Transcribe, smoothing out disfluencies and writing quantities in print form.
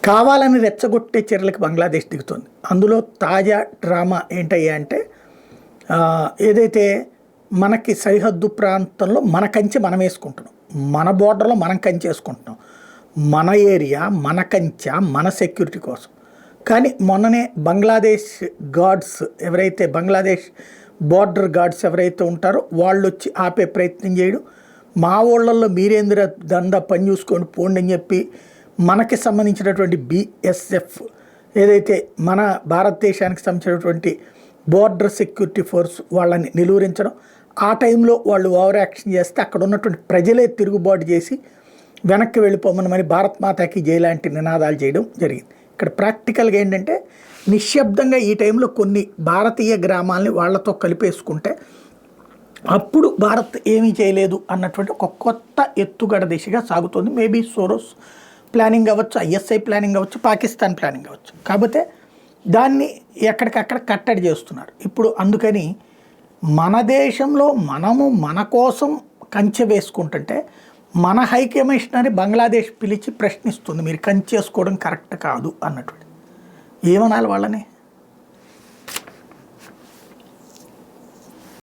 కావాలని రెచ్చగొట్టే చర్యలకు బంగ్లాదేశ్ దిగుతుంది. అందులో తాజా డ్రామా ఏంటయ్యా అంటే ఏదైతే మనకి సరిహద్దు ప్రాంతంలో మన కంచె మనం వేసుకుంటున్నాం, మన బోర్డర్లో మనం కంచె వేసుకుంటున్నాం, మన ఏరియా మన కంచె మన సెక్యూరిటీ కోసం. కానీ మొన్ననే బంగ్లాదేశ్ గార్డ్స్ ఎవరైతే బంగ్లాదేశ్ బోర్డర్ గార్డ్స్ ఎవరైతే ఉంటారో వాళ్ళు వచ్చి ఆపే ప్రయత్నం చేయడం, మా ఊళ్ళల్లో మీరేంద్ర దందా పని చూసుకొని పోండి అని చెప్పి మనకి సంబంధించినటువంటి BSF ఏదైతే మన భారతదేశానికి సంబంధించినటువంటి బోర్డర్ సెక్యూరిటీ ఫోర్స్ వాళ్ళని నిలువరించడం, ఆ టైంలో వాళ్ళు ఓవర్ యాక్షన్ చేస్తే అక్కడ ఉన్నటువంటి ప్రజలే తిరుగుబాటు చేసి వెనక్కి వెళ్ళిపోమని మరి భారత్ మాతాకి జై లాంటి నినాదాలు చేయడం జరిగింది. ఇక్కడ ప్రాక్టికల్గా ఏంటంటే నిశ్శబ్దంగా ఈ టైంలో కొన్ని భారతీయ గ్రామాలని వాళ్ళతో కలిపేసుకుంటే అప్పుడు భారత్ ఏమీ చేయలేదు అన్నటువంటి ఒక కొత్త ఎత్తుగడ దిశగా సాగుతుంది. మేబీ సోరోస్ ప్లానింగ్ అవ్వచ్చు, ISI ప్లానింగ్ అవ్వచ్చు, పాకిస్తాన్ ప్లానింగ్ అవ్వచ్చు. కాకపోతే దాన్ని ఎక్కడికక్కడ కట్టడి చేస్తున్నారు ఇప్పుడు. అందుకని మన దేశంలో మనము మన కోసం కంచె వేసుకుంటుంటే మన హై కమిషనరీ బంగ్లాదేశ్ పిలిచి ప్రశ్నిస్తుంది, మీరు కంచె వేసుకోవడం కరెక్ట్ కాదు అన్నటువంటి. ఏమనాలి వాళ్ళని?